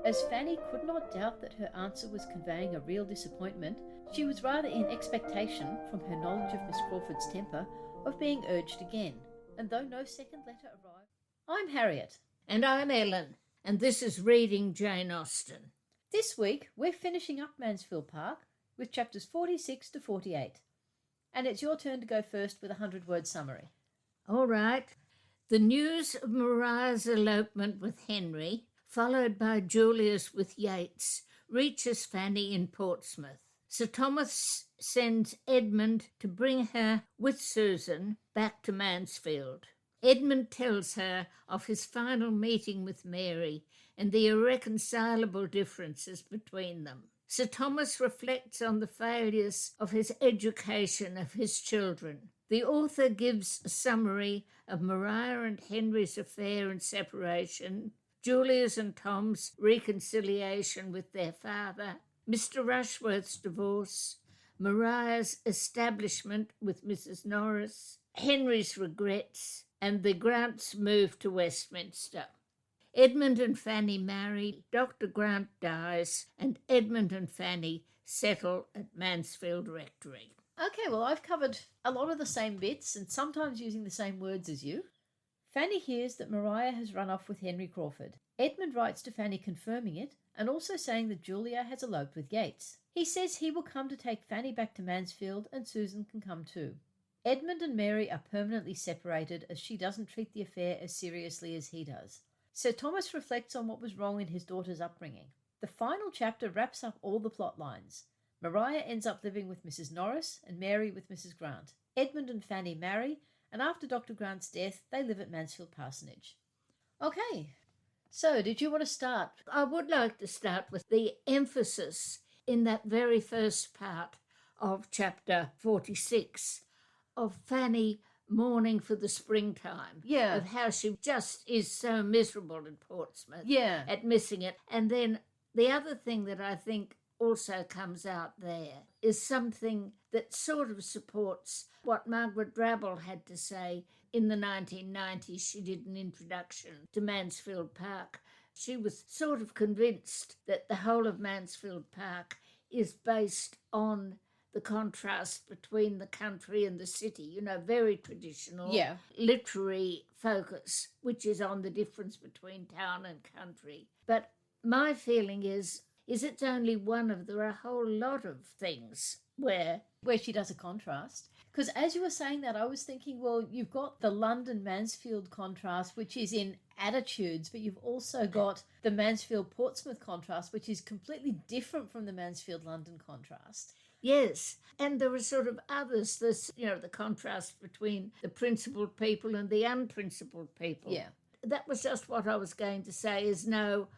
As Fanny could not doubt that her answer was conveying a real disappointment, she was rather in expectation, from her knowledge of Miss Crawford's temper, of being urged again, and though no second letter arrived... I'm Harriet. And I'm Ellen, and this is Reading Jane Austen. This week we're finishing up Mansfield Park with chapters 46 to 48. And it's your turn to go first with a 100-word summary. All right. The news of Maria's elopement with Henry, followed by Julia's with Yates, reaches Fanny in Portsmouth. Sir Thomas sends Edmund to bring her with Susan back to Mansfield. Edmund tells her of his final meeting with Mary and the irreconcilable differences between them. Sir Thomas reflects on the failures of his education of his children. The author gives a summary of Maria and Henry's affair and separation, Julia's and Tom's reconciliation with their father, Mr. Rushworth's divorce, Maria's establishment with Mrs. Norris, Henry's regrets, and the Grant's move to Westminster. Edmund and Fanny marry, Dr. Grant dies, and Edmund and Fanny settle at Mansfield Rectory. Okay, well, I've covered a lot of the same bits and sometimes using the same words as you. Fanny hears that Maria has run off with Henry Crawford. Edmund writes to Fanny confirming it and also saying that Julia has eloped with Yates. He says he will come to take Fanny back to Mansfield and Susan can come too. Edmund and Mary are permanently separated as she doesn't treat the affair as seriously as he does. Sir Thomas reflects on what was wrong in his daughter's upbringing. The final chapter wraps up all the plot lines. Maria ends up living with Mrs. Norris and Mary with Mrs. Grant. Edmund and Fanny marry, and after Dr. Grant's death, they live at Mansfield Parsonage. Okay, so did you want to start? I would like to start with the emphasis in that very first part of chapter 46 of Fanny mourning for the springtime. Yeah. Of how she just is so miserable in Portsmouth. Yeah. At missing it. And then the other thing that I think also comes out there is something that sort of supports what Margaret Drabble had to say in the 1990s. She did an introduction to Mansfield Park. She was sort of convinced that the whole of Mansfield Park is based on the contrast between the country and the city, you know, very traditional literary focus, which is on the difference between town and country. But my feeling is it's only one of, there are a whole lot of things where she does a contrast. Because as you were saying that, I was thinking, well, you've got the London-Mansfield contrast, which is in attitudes, but you've also got the Mansfield-Portsmouth contrast, which is completely different from the Mansfield-London contrast. Yes, and there are sort of others, this, you know, the contrast between the principled people and the unprincipled people. Yeah. That was just what I was going to say, is no,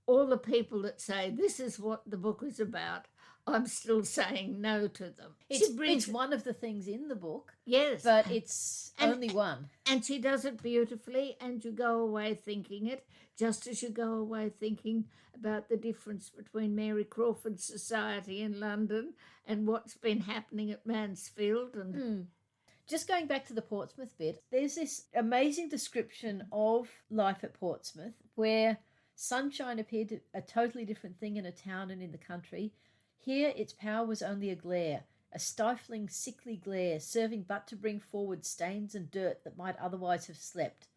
all the people that say this is what the book is about, I'm still saying no to them. It's one of the things in the book. Yes. But it's only one. And she does it beautifully, and you go away thinking it, just as you go away thinking about the difference between Mary Crawford's society in London and what's been happening at Mansfield. And Just going back to the Portsmouth bit, there's this amazing description of life at Portsmouth where sunshine appeared a totally different thing in a town and in the country. Here its power was only a glare, a stifling, sickly glare, serving but to bring forward stains and dirt that might otherwise have slept.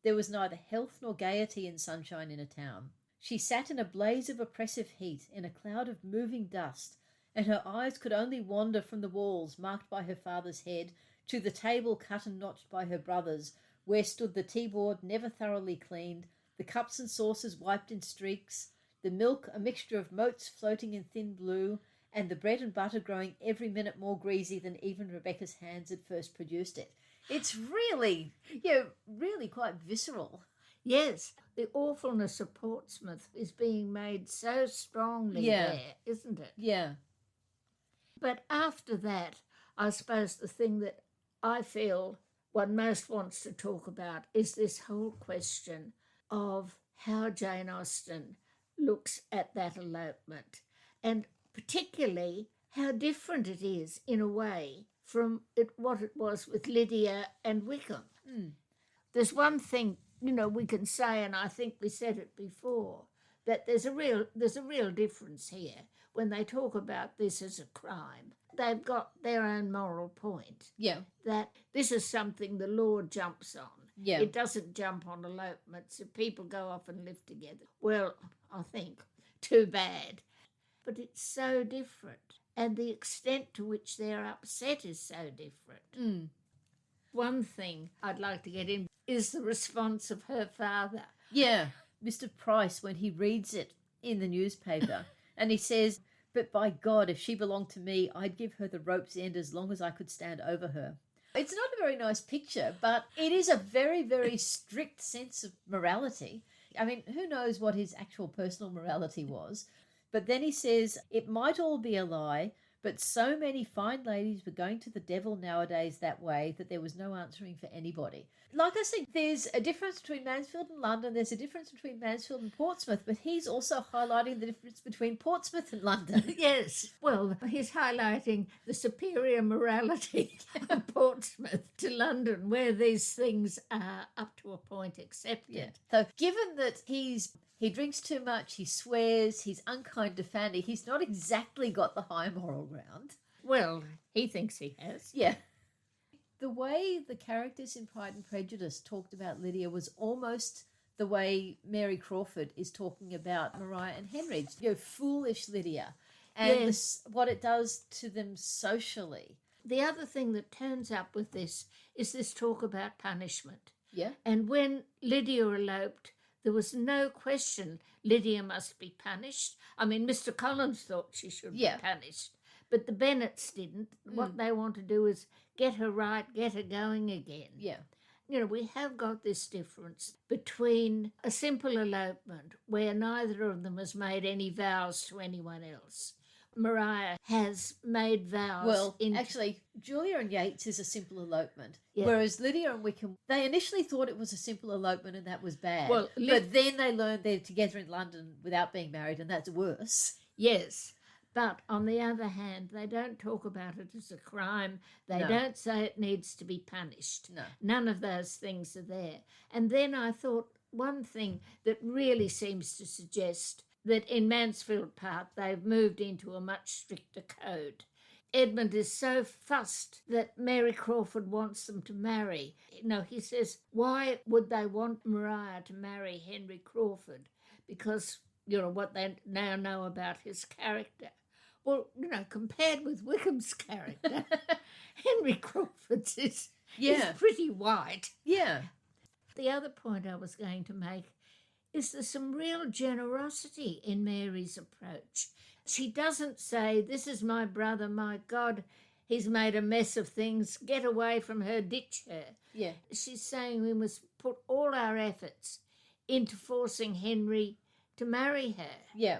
There was neither health nor gaiety in sunshine in a town. She sat in a blaze of oppressive heat, in a cloud of moving dust, and her eyes could only wander from the walls marked by her father's head to the table cut and notched by her brothers, where stood the tea-board never thoroughly cleaned, the cups and saucers wiped in streaks, the milk a mixture of motes floating in thin blue, and the bread and butter growing every minute more greasy than even Rebecca's hands had first produced it. It's really, really quite visceral. Yes, the awfulness of Portsmouth is being made so strongly there, isn't it? Yeah. But after that, I suppose the thing that I feel one most wants to talk about is this whole question of how Jane Austen looks at that elopement, and particularly how different it is, in a way, from what it was with Lydia and Wickham. There's one thing, we can say, and I think we said it before, that there's a real difference here when they talk about this as a crime. They've got their own moral point. Yeah. That this is something the law jumps on. Yeah. It doesn't jump on elopements. If people go off and live together, well, I think, too bad. But it's so different. And the extent to which they're upset is so different. Mm. One thing I'd like to get in is the response of her father. Yeah. Mr. Price, when he reads it in the newspaper, and he says, "But by God, if she belonged to me, I'd give her the rope's end as long as I could stand over her." It's not a very nice picture, but it is a very, very strict sense of morality. I mean, who knows what his actual personal morality was? But then he says, "It might all be a lie, but so many fine ladies were going to the devil nowadays that way that there was no answering for anybody." Like I said, there's a difference between Mansfield and London. There's a difference between Mansfield and Portsmouth, but he's also highlighting the difference between Portsmouth and London. Yes. Well, he's highlighting the superior morality of Portsmouth to London, where these things are up to a point accepted. Yeah. So given that he drinks too much, he swears, he's unkind to Fanny, he's not exactly got the high moral ground. Well, he thinks he has. Yeah. The way the characters in Pride and Prejudice talked about Lydia was almost the way Mary Crawford is talking about Maria and Henry. You know, foolish Lydia. And Yes. what it does to them socially. The other thing that turns up with this is this talk about punishment. Yeah. And when Lydia eloped, there was no question Lydia must be punished. I mean, Mr. Collins thought she should be punished, but the Bennets didn't. What they want to do is get her right, get her going again. Yeah. You know, we have got this difference between a simple elopement where neither of them has made any vows to anyone else. Maria has made vows. Well, actually, Julia and Yates is a simple elopement, Yeah. whereas Lydia and Wickham, they initially thought it was a simple elopement and that was bad. Well, but then they learned they're together in London without being married, and that's worse. Yes. But on the other hand, they don't talk about it as a crime. They No. don't say it needs to be punished. No. None of those things are there. And then I thought one thing that really seems to suggest that in Mansfield Park they've moved into a much stricter code. Edmund is so fussed that Mary Crawford wants them to marry. No, he says, why would they want Maria to marry Henry Crawford? Because, you know, what they now know about his character. Well, you know, compared with Wickham's character, Henry Crawford's is pretty white. Yeah. The other point I was going to make is there's some real generosity in Mary's approach. She doesn't say, "This is my brother, my God, he's made a mess of things, get away from her, ditch her." Yeah. She's saying we must put all our efforts into forcing Henry to marry her. Yeah.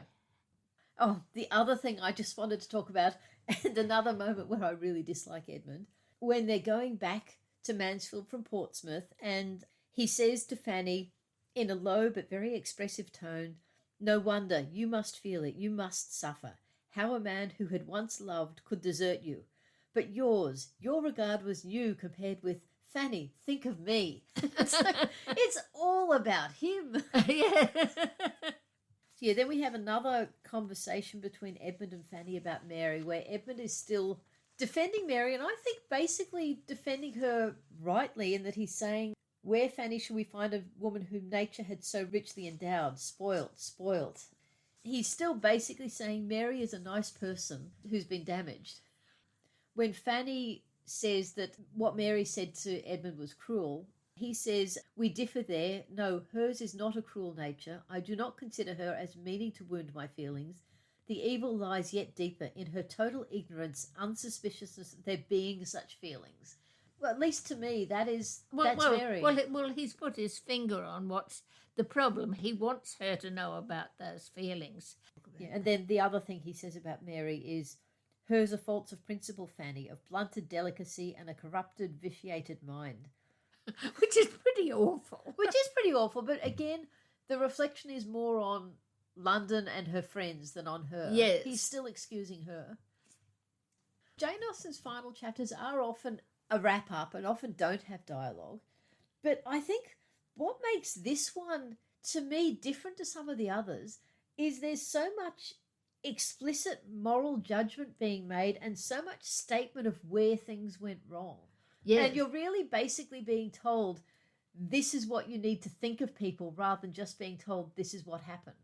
Oh, the other thing I just wanted to talk about, and another moment where I really dislike Edmund, when they're going back to Mansfield from Portsmouth, and he says to Fanny, in a low but very expressive tone, "No wonder, you must feel it, you must suffer. How a man who had once loved could desert you. But your regard was new compared with Fanny, think of me." It's all about him. Yeah. Yeah, then we have another conversation between Edmund and Fanny about Mary, where Edmund is still defending Mary, and I think basically defending her rightly, in that he's saying, "Where, Fanny, shall we find a woman whom nature had so richly endowed, spoilt?" He's still basically saying Mary is a nice person who's been damaged. When Fanny says that what Mary said to Edmund was cruel, he says, "We differ there. No, hers is not a cruel nature. I do not consider her as meaning to wound my feelings. The evil lies yet deeper in her total ignorance, unsuspiciousness of there being such feelings." Well, at least to me, that's Mary. Well, he's put his finger on what's the problem. He wants her to know about those feelings. Yeah, and then the other thing he says about Mary is, "Hers are faults of principle, Fanny, of blunted delicacy and a corrupted, vitiated mind." Which is pretty awful. But again, the reflection is more on London and her friends than on her. Yes. He's still excusing her. Jane Austen's final chapters are often a wrap-up and often don't have dialogue. But I think what makes this one, to me, different to some of the others is there's so much explicit moral judgment being made and so much statement of where things went wrong. Yes. And you're really basically being told this is what you need to think of people rather than just being told this is what happened.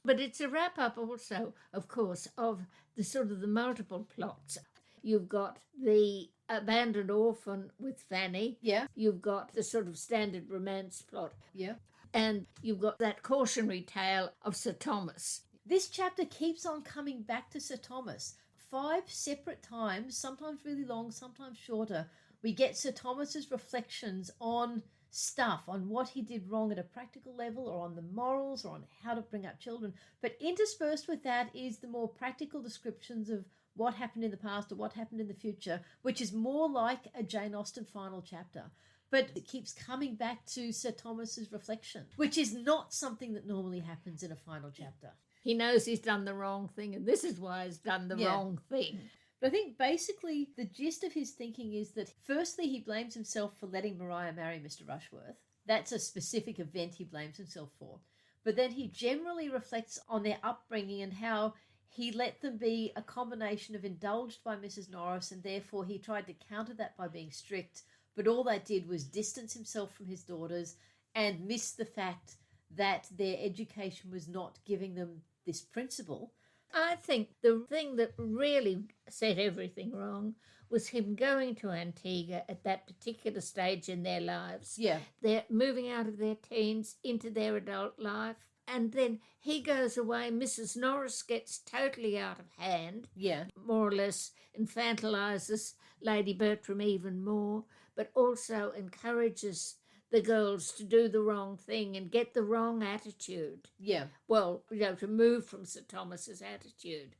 But it's a wrap-up also, of course, of the sort of the multiple plots. You've got the abandoned orphan with Fanny. Yeah. You've got the sort of standard romance plot. Yeah. And you've got that cautionary tale of Sir Thomas. This chapter keeps on coming back to Sir Thomas. 5 separate times, sometimes really long, sometimes shorter, we get Sir Thomas's reflections on stuff, on what he did wrong at a practical level or on the morals or on how to bring up children. But interspersed with that is the more practical descriptions of what happened in the past or what happened in the future, which is more like a Jane Austen final chapter. But it keeps coming back to Sir Thomas's reflection, which is not something that normally happens in a final chapter. He knows he's done the wrong thing, and this is why he's done the wrong thing. But I think basically the gist of his thinking is that firstly he blames himself for letting Maria marry Mr. Rushworth. That's a specific event he blames himself for. But then he generally reflects on their upbringing and how he let them be a combination of indulged by Mrs. Norris, and therefore he tried to counter that by being strict. But all that did was distance himself from his daughters and miss the fact that their education was not giving them this principle. I think the thing that really set everything wrong was him going to Antigua at that particular stage in their lives. Yeah. They're moving out of their teens into their adult life. And then he goes away. Mrs. Norris gets totally out of hand. Yeah. More or less infantilises Lady Bertram even more, but also encourages the girls to do the wrong thing and get the wrong attitude. Yeah. Well, to move from Sir Thomas's attitude.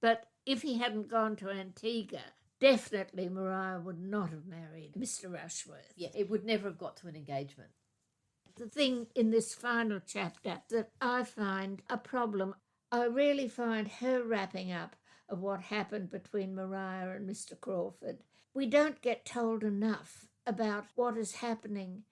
But if he hadn't gone to Antigua, definitely Maria would not have married Mr. Rushworth. Yeah, it would never have got to an engagement. The thing in this final chapter that I find a problem, I really find her wrapping up of what happened between Maria and Mr. Crawford. We don't get told enough about what is happening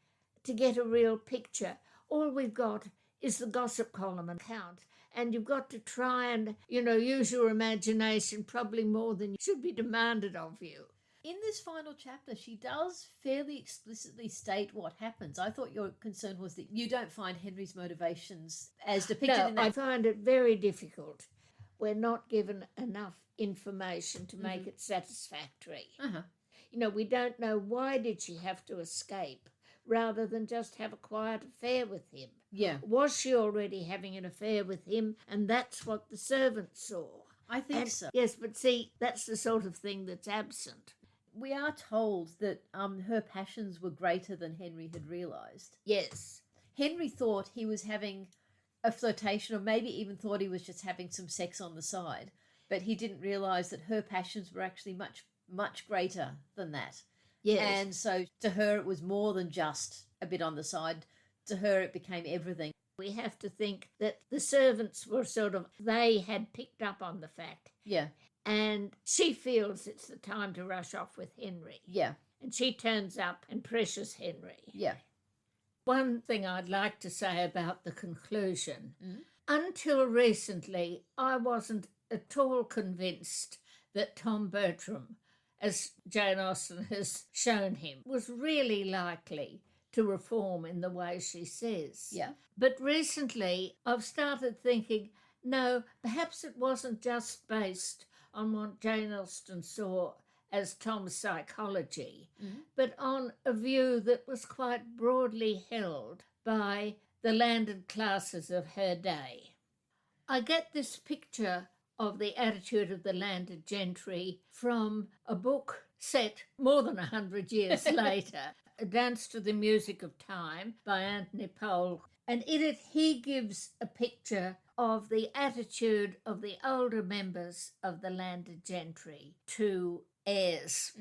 to get a real picture. All we've got is the gossip column account, and you've got to try and, use your imagination probably more than should be demanded of you. In this final chapter, she does fairly explicitly state what happens. I thought your concern was that you don't find Henry's motivations as depicted in that. I find it very difficult. We're not given enough information to make it satisfactory. We don't know why did she have to escape rather than just have a quiet affair with him. Yeah. Was she already having an affair with him, and that's what the servants saw? I think so. Yes, but see, that's the sort of thing that's absent. We are told that her passions were greater than Henry had realised. Yes. Henry thought he was having a flirtation, or maybe even thought he was just having some sex on the side, but he didn't realise that her passions were actually much, much greater than that. Yes. And so to her it was more than just a bit on the side. To her it became everything. We have to think that the servants were they had picked up on the fact. Yeah. And she feels it's the time to rush off with Henry. Yeah. And she turns up and pressures Henry. Yeah. One thing I'd like to say about the conclusion. Until recently, I wasn't at all convinced that Tom Bertram, as Jane Austen has shown him, was really likely to reform in the way she says. Yeah. But recently, I've started thinking, no, perhaps it wasn't just based on what Jane Austen saw as Tom's psychology, but on a view that was quite broadly held by the landed classes of her day. I get this picture of the attitude of the landed gentry from a book set more than 100 years later, A Dance to the Music of Time by Anthony Powell. And in it, he gives a picture of the attitude of the older members of the landed gentry to heirs.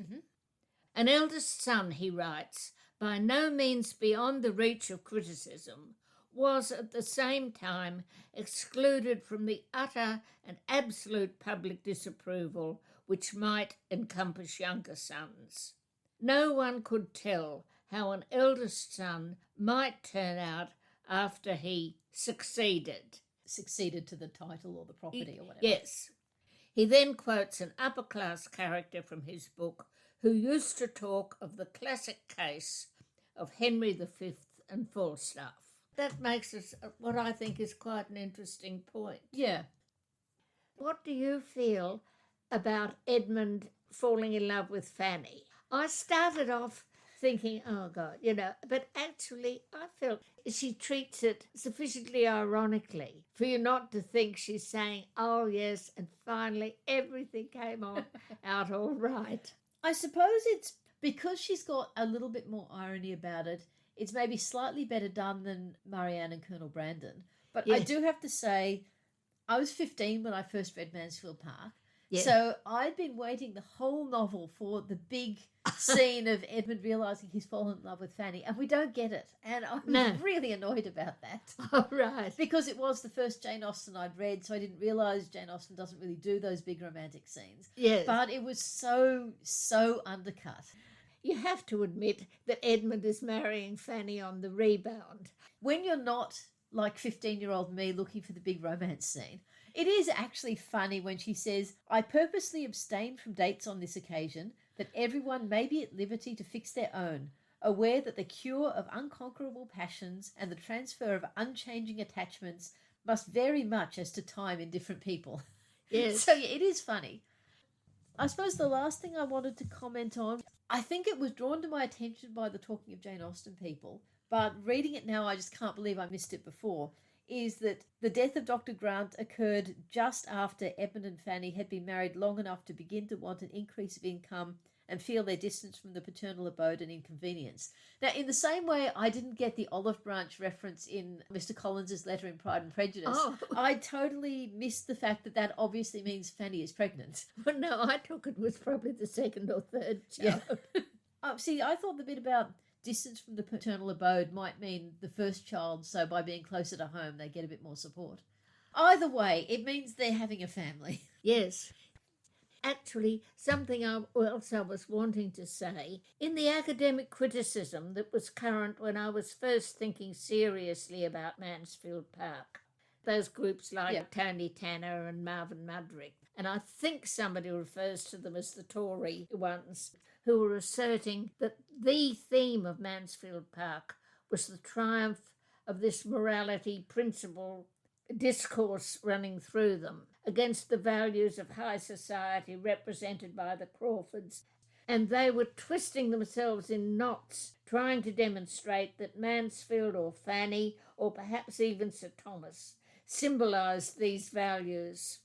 An eldest son, he writes, by no means beyond the reach of criticism, was at the same time excluded from the utter and absolute public disapproval which might encompass younger sons. No one could tell how an eldest son might turn out after he succeeded. succeeded to the title or the property or whatever. Yes. He then quotes an upper-class character from his book who used to talk of the classic case of Henry V and Falstaff. That makes us what I think is quite an interesting point. Yeah. What do you feel about Edmund falling in love with Fanny? I started off thinking, oh God, but actually I felt she treats it sufficiently ironically for you not to think she's saying, oh yes, and finally everything came out all right. I suppose it's because she's got a little bit more irony about it. It's maybe slightly better done than Marianne and Colonel Brandon. But Yes. I do have to say, I was 15 when I first read Mansfield Park. Yeah. So I'd been waiting the whole novel for the big scene of Edmund realising he's fallen in love with Fanny, and we don't get it. And I was really annoyed about that. All right. Because it was the first Jane Austen I'd read, so I didn't realise Jane Austen doesn't really do those big romantic scenes. Yes. But it was so undercut. You have to admit that Edmund is marrying Fanny on the rebound. When you're not like 15-year-old me looking for the big romance scene, it is actually funny when she says, I purposely abstained from dates on this occasion that everyone may be at liberty to fix their own, aware that the cure of unconquerable passions and the transfer of unchanging attachments must vary much as to time in different people. Yes. So yeah, it is funny. I suppose the last thing I wanted to comment on, I think it was drawn to my attention by the Talking of Jane Austen people, but reading it now I just can't believe I missed it before, is that the death of Dr. Grant occurred just after Edmund and Fanny had been married long enough to begin to want an increase of income and feel their distance from the paternal abode an inconvenience. Now, in the same way I didn't get the olive branch reference in Mr. Collins's letter in Pride and Prejudice, I totally missed the fact that that obviously means Fanny is pregnant. Well, no, I took it was probably the second or third child. Yeah. See, I thought the bit about distance from the paternal abode might mean the first child, so by being closer to home they get a bit more support. Either way, it means they're having a family. Yes. Actually, something else I was wanting to say, in the academic criticism that was current when I was first thinking seriously about Mansfield Park, those groups like Tony Tanner and Marvin Mudrick, and I think somebody refers to them as the Tory ones, who were asserting that the theme of Mansfield Park was the triumph of this morality principle discourse running through them against the values of high society represented by the Crawfords, and they were twisting themselves in knots trying to demonstrate that Mansfield or Fanny or perhaps even Sir Thomas symbolised these values.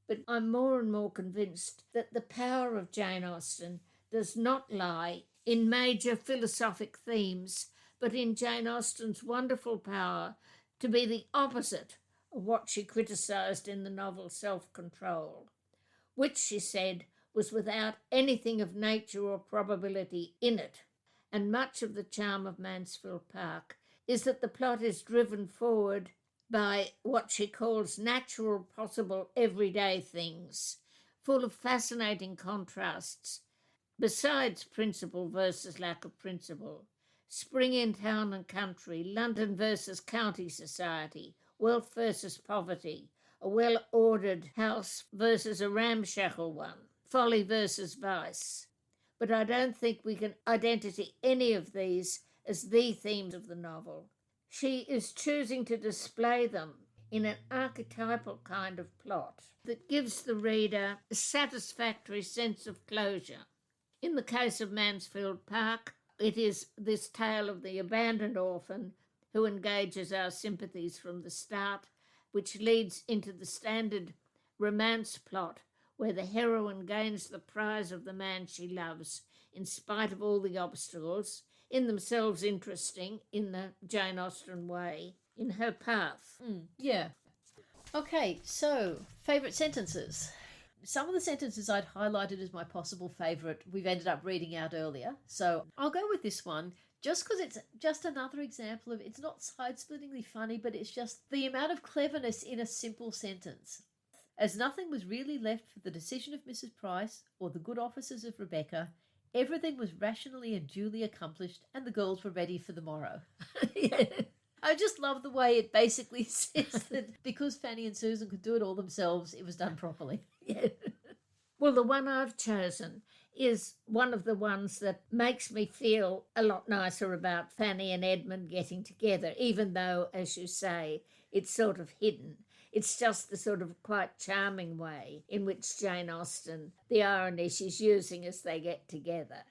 But I'm more and more convinced that the power of Jane Austen does not lie in major philosophic themes, but in Jane Austen's wonderful power to be the opposite of what she criticised in the novel Self-Control, which, she said, was without anything of nature or probability in it. And much of the charm of Mansfield Park is that the plot is driven forward by what she calls natural, possible, everyday things, full of fascinating contrasts, besides principle versus lack of principle, spring in town and country, London versus county society, wealth versus poverty, a well-ordered house versus a ramshackle one, folly versus vice. But I don't think we can identify any of these as the themes of the novel. She is choosing to display them in an archetypal kind of plot that gives the reader a satisfactory sense of closure. In the case of Mansfield Park, it is this tale of the abandoned orphan who engages our sympathies from the start, which leads into the standard romance plot where the heroine gains the prize of the man she loves in spite of all the obstacles, in themselves interesting in the Jane Austen way, in her path. Yeah. Okay, so favourite sentences. Some of the sentences I'd highlighted as my possible favourite we've ended up reading out earlier, so I'll go with this one just because it's just another example of, it's not side-splittingly funny, but it's just the amount of cleverness in a simple sentence. As nothing was really left for the decision of Mrs. Price or the good offices of Rebecca, everything was rationally and duly accomplished and the girls were ready for the morrow. Yeah. I just love the way it basically says that because Fanny and Susan could do it all themselves, it was done properly. Yeah. Well, the one I've chosen is one of the ones that makes me feel a lot nicer about Fanny and Edmund getting together, even though, as you say, it's sort of hidden. It's just the sort of quite charming way in which Jane Austen, the irony she's using as they get together.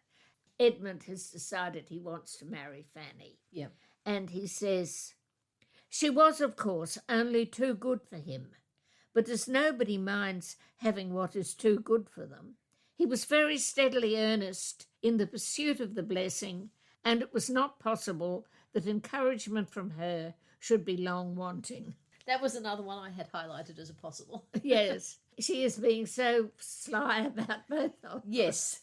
Edmund has decided he wants to marry Fanny. Yeah. And he says, she was, of course, only too good for him. But as nobody minds having what is too good for them, he was very steadily earnest in the pursuit of the blessing, and it was not possible that encouragement from her should be long wanting. That was another one I had highlighted as a possible. Yes, she is being so sly about both of them. Yes.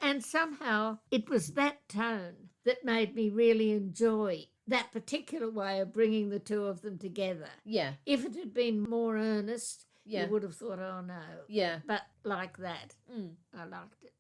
And somehow it was that tone that made me really enjoy that particular way of bringing the two of them together. Yeah. If it had been more earnest, Yeah. you would have thought, oh no. Yeah. But like that, Mm. I liked it.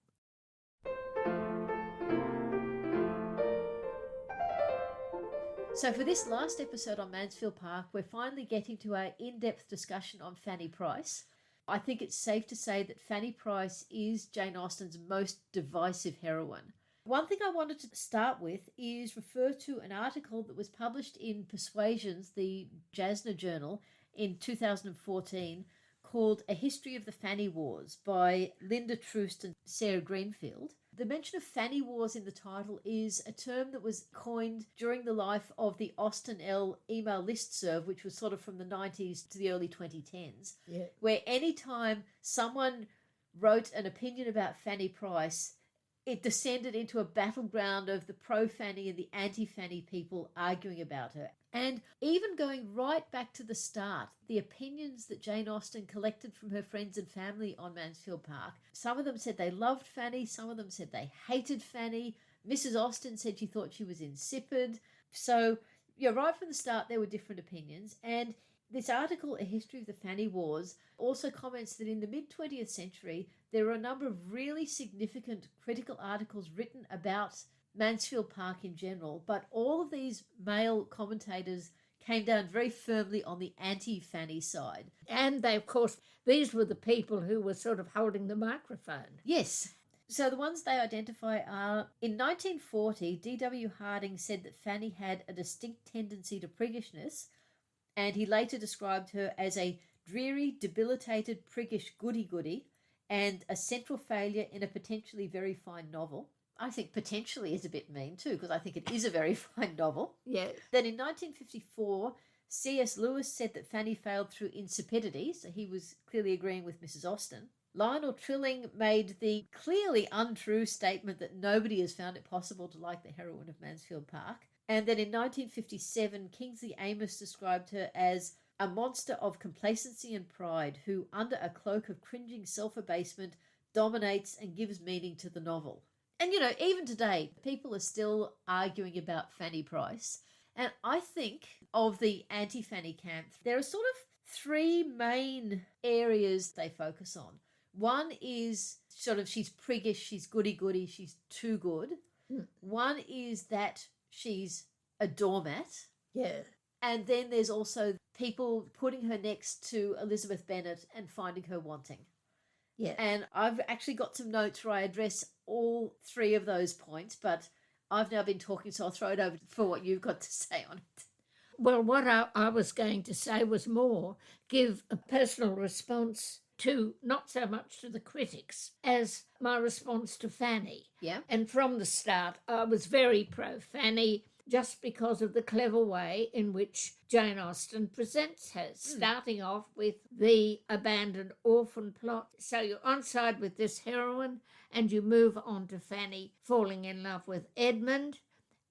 So for this last episode on Mansfield Park, we're finally getting to our in-depth discussion on Fanny Price. I think it's safe to say that Fanny Price is Jane Austen's most divisive heroine. One thing I wanted to start with is refer to an article that was published in Persuasions, the Jasna Journal, in 2014, called A History of the Fanny Wars by Linda Troost and Sayre Greenfield. The mention of Fanny Wars in the title is a term that was coined during the life of the Austen L email listserv, which was sort of from the 90s to the early 2010s, Yeah. where any time someone wrote an opinion about Fanny Price, it descended into a battleground of the pro-Fanny and the anti-Fanny people arguing about her. And even going right back to the start, the opinions that Jane Austen collected from her friends and family on Mansfield Park, some of them said they loved Fanny, some of them said they hated Fanny. Mrs. Austen said she thought she was insipid. So, yeah, right from the start there were different opinions. And this article, A History of the Fanny Wars, also comments that in the mid-20th century, there were a number of really significant critical articles written about Mansfield Park in general, but all of these male commentators came down very firmly on the anti-Fanny side. And they, of course, these were the people who were sort of holding the microphone. Yes. So the ones they identify are, in 1940, D.W. Harding said that Fanny had a distinct tendency to priggishness, and he later described her as a dreary, debilitated, priggish goody-goody, and a central failure in a potentially very fine novel. I think potentially is a bit mean too, because I think it is a very fine novel. Yeah. Then in 1954, C.S. Lewis said that Fanny failed through insipidity, so he was clearly agreeing with Mrs. Austen. Lionel Trilling made the clearly untrue statement that nobody has found it possible to like the heroine of Mansfield Park. And then in 1957, Kingsley Amis described her as a monster of complacency and pride who, under a cloak of cringing self-abasement, dominates and gives meaning to the novel. And, you know, even today, people are still arguing about Fanny Price. And I think of the anti-Fanny camp, there are sort of three main areas they focus on. One is sort of she's priggish, she's goody-goody, she's too good. One is that she's a doormat. Yeah. And then there's also people putting her next to Elizabeth Bennet and finding her wanting. Yeah. And I've actually got some notes where I address all three of those points, but I've now been talking, so I'll throw it over for what you've got to say on it. Well, what I was going to say was more give a personal response to not so much to the critics as my response to Fanny. Yeah. And from the start, I was very pro-Fanny just because of the clever way in which Jane Austen presents her, starting off with the abandoned orphan plot. So you're on side with this heroine and you move on to Fanny falling in love with Edmund,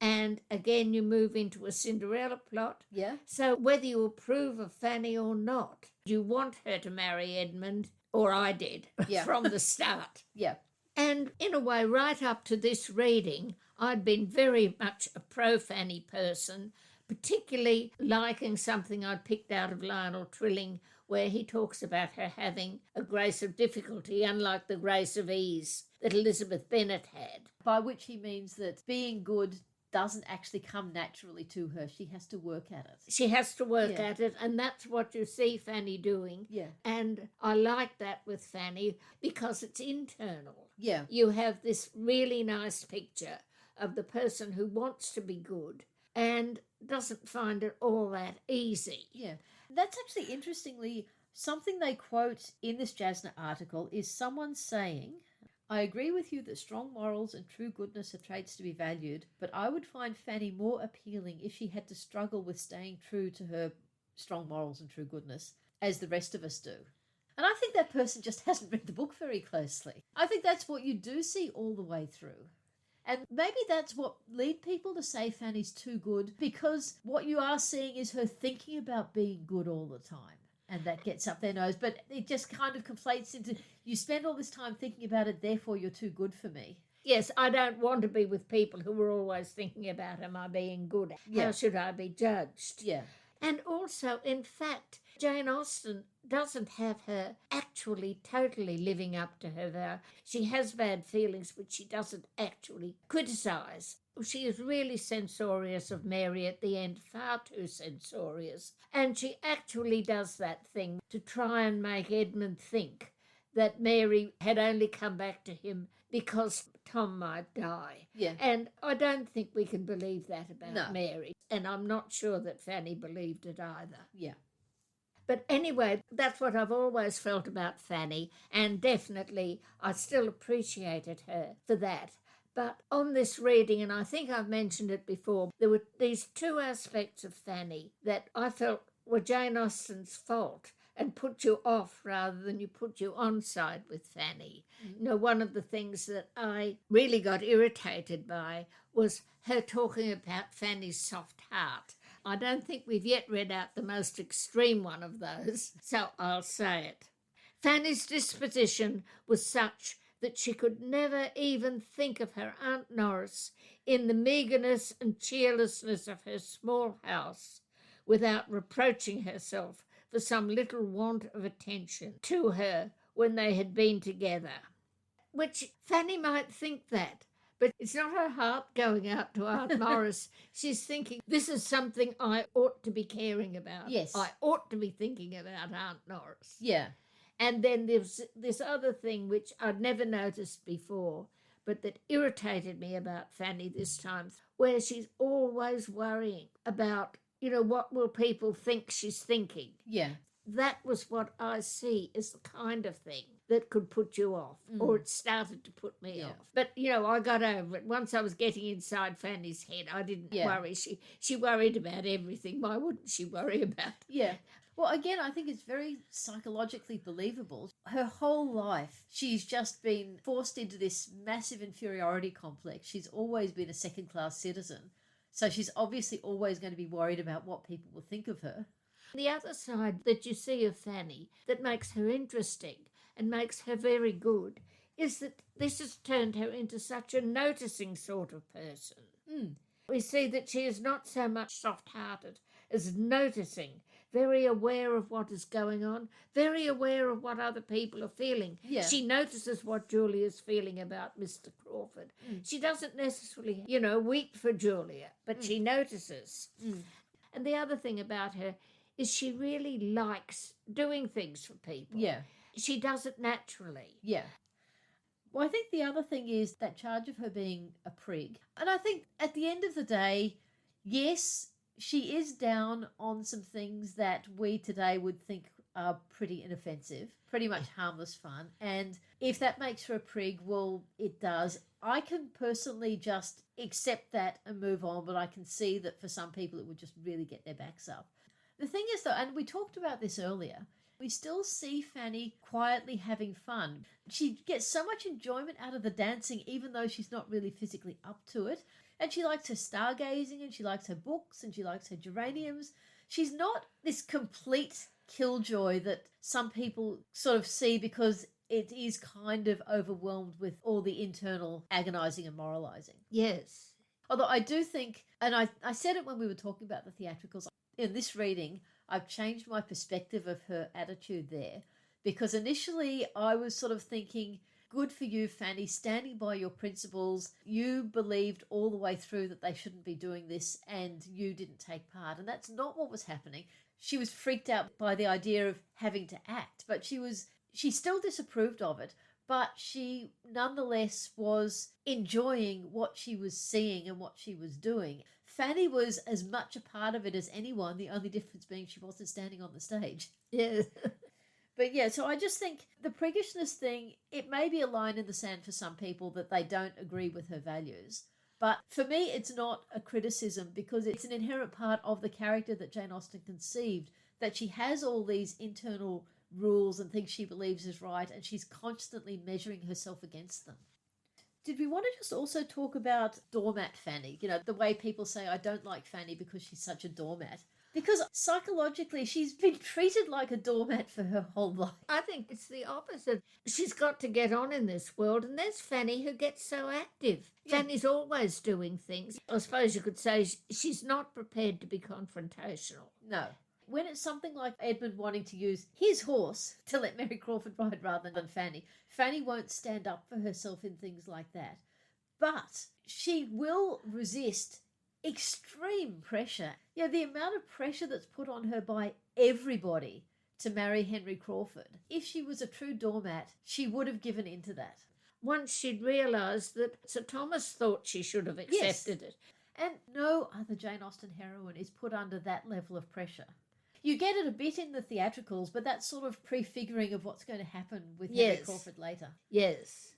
and again you move into a Cinderella plot. Yeah. So whether you approve of Fanny or not, you want her to marry Edmund, or I did, from the start. Yeah. And in a way, right up to this reading, I'd been very much a pro-Fanny person, particularly liking something I'd picked out of Lionel Trilling, where he talks about her having a grace of difficulty, unlike the grace of ease that Elizabeth Bennet had. By which he means that being good doesn't actually come naturally to her. She has to work at it. She has to work at it, and that's what you see Fanny doing. Yeah. And I like that with Fanny because it's internal. Yeah. You have this really nice picture of the person who wants to be good and doesn't find it all that easy. Yeah. That's actually interestingly something they quote in this Jasna article is someone saying, I agree with you that strong morals and true goodness are traits to be valued, but I would find Fanny more appealing if she had to struggle with staying true to her strong morals and true goodness, as the rest of us do. And I think that person just hasn't read the book very closely. I think that's what you do see all the way through. And maybe that's what lead people to say Fanny's too good, because what you are seeing is her thinking about being good all the time. And that gets up their nose. But it just kind of conflates into, you spend all this time thinking about it, therefore you're too good for me. Yes, I don't want to be with people who are always thinking about, am I being good? Yeah. How should I be judged? Yeah. And also, in fact, Jane Austen doesn't have her actually totally living up to her vow. She has bad feelings, which she doesn't actually criticise. She is really censorious of Mary at the end, far too censorious. And she actually does that thing to try and make Edmund think that Mary had only come back to him because Tom might die. Yeah. And I don't think we can believe that about Mary. And I'm not sure that Fanny believed it either. Yeah. But anyway, that's what I've always felt about Fanny, and definitely I still appreciated her for that. But on this reading, and I think I've mentioned it before, there were these two aspects of Fanny that I felt were Jane Austen's fault and put you off rather than you put you on side with Fanny. Mm-hmm. You know, one of the things that I really got irritated by was her talking about Fanny's soft heart. I don't think we've yet read out the most extreme one of those, so I'll say it. Fanny's disposition was such that she could never even think of her Aunt Norris in the meagreness and cheerlessness of her small house without reproaching herself for some little want of attention to her when they had been together. Which Fanny might think that, but it's not her heart going out to Aunt Norris. She's thinking, this is something I ought to be caring about. Yes. I ought to be thinking about Aunt Norris. Yeah. And then there's this other thing which I'd never noticed before, but that irritated me about Fanny this time, where she's always worrying about, you know, what will people think she's thinking. Yeah. That was what I see as the kind of thing that could put you off, or it started to put me off. But, you know, I got over it. Once I was getting inside Fanny's head, I didn't worry. She worried about everything. Why wouldn't she worry about it? Yeah. Well, again, I think it's very psychologically believable. Her whole life, she's just been forced into this massive inferiority complex. She's always been a second-class citizen. So she's obviously always going to be worried about what people will think of her. The other side that you see of Fanny that makes her interesting and makes her very good is that this has turned her into such a noticing sort of person. We see that she is not so much soft-hearted as noticing, very aware of what is going on, very aware of what other people are feeling. Yeah. She notices what Julia's feeling about Mr. Crawford. She doesn't necessarily, you know, weep for Julia, but she notices. And the other thing about her is she really likes doing things for people. Yeah. She does it naturally. Yeah. Well, I think the other thing is that charge of her being a prig. And I think at the end of the day, yes, she is down on some things that we today would think are pretty inoffensive, pretty much harmless fun. And if that makes her a prig, well, it does. I can personally just accept that and move on, but I can see that for some people it would just really get their backs up. The thing is, though, and we talked about this earlier, we still see Fanny quietly having fun. She gets so much enjoyment out of the dancing, even though she's not really physically up to it. And she likes her stargazing, and she likes her books, and she likes her geraniums. She's not this complete killjoy that some people sort of see because it is kind of overwhelmed with all the internal agonising and moralising. Yes. Although I do think, and I said it when we were talking about the theatricals, in this reading, I've changed my perspective of her attitude there, because initially I was sort of thinking good for you, Fanny, standing by your principles. You believed all the way through that they shouldn't be doing this and you didn't take part. And that's not what was happening. She was freaked out by the idea of having to act, but she still disapproved of it, but she nonetheless was enjoying what she was seeing and what she was doing. Fanny was as much a part of it as anyone, the only difference being she wasn't standing on the stage. Yeah. But yeah, so I just think the priggishness thing, it may be a line in the sand for some people that they don't agree with her values. But for me, it's not a criticism because it's an inherent part of the character that Jane Austen conceived, that she has all these internal rules and things she believes is right, and she's constantly measuring herself against them. Did we want to just also talk about doormat Fanny? You know, the way people say, I don't like Fanny because she's such a doormat. Because psychologically, she's been treated like a doormat for her whole life. I think it's the opposite. She's got to get on in this world, and there's Fanny who gets so active. Yeah. Fanny's always doing things. I suppose you could say she's not prepared to be confrontational. No. When it's something like Edmund wanting to use his horse to let Mary Crawford ride rather than Fanny, Fanny won't stand up for herself in things like that. But she will resist extreme pressure. You know, the amount of pressure that's put on her by everybody to marry Henry Crawford. If she was a true doormat, she would have given in to that. Once she'd realised that Sir Thomas thought she should have accepted it. And no other Jane Austen heroine is put under that level of pressure. You get it a bit in the theatricals, but that's sort of prefiguring of what's going to happen with Henry Crawford later. Yes.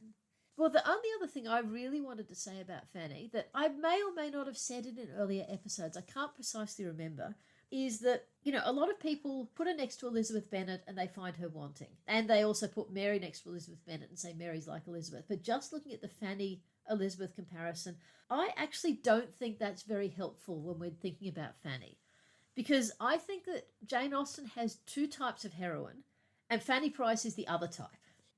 Well, the only other thing I really wanted to say about Fanny that I may or may not have said it in earlier episodes, I can't precisely remember, is that, you know, a lot of people put her next to Elizabeth Bennet and they find her wanting. And they also put Mary next to Elizabeth Bennet and say Mary's like Elizabeth. But just looking at the Fanny-Elizabeth comparison, I actually don't think that's very helpful when we're thinking about Fanny. Because I think that Jane Austen has two types of heroine, and Fanny Price is the other type.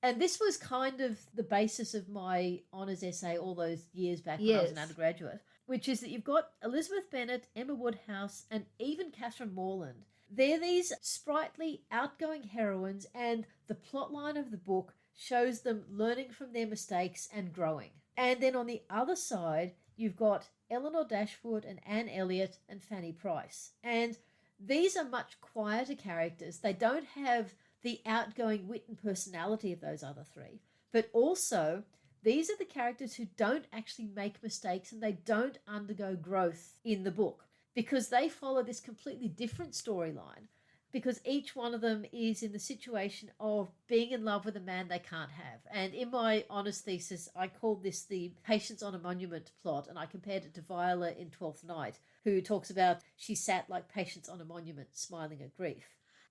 And this was kind of the basis of my honours essay all those years back when I was an undergraduate, which is that you've got Elizabeth Bennet, Emma Woodhouse, and even Catherine Morland. They're these sprightly, outgoing heroines, and the plotline of the book shows them learning from their mistakes and growing. And then on the other side, you've got Eleanor Dashwood and Anne Elliot and Fanny Price. And these are much quieter characters. They don't have the outgoing wit and personality of those other three. But also, these are the characters who don't actually make mistakes and they don't undergo growth in the book because they follow this completely different storyline, because each one of them is in the situation of being in love with a man they can't have. And in my honours thesis, I called this the Patience on a Monument plot, and I compared it to Viola in Twelfth Night, who talks about she sat like Patience on a monument, smiling at grief.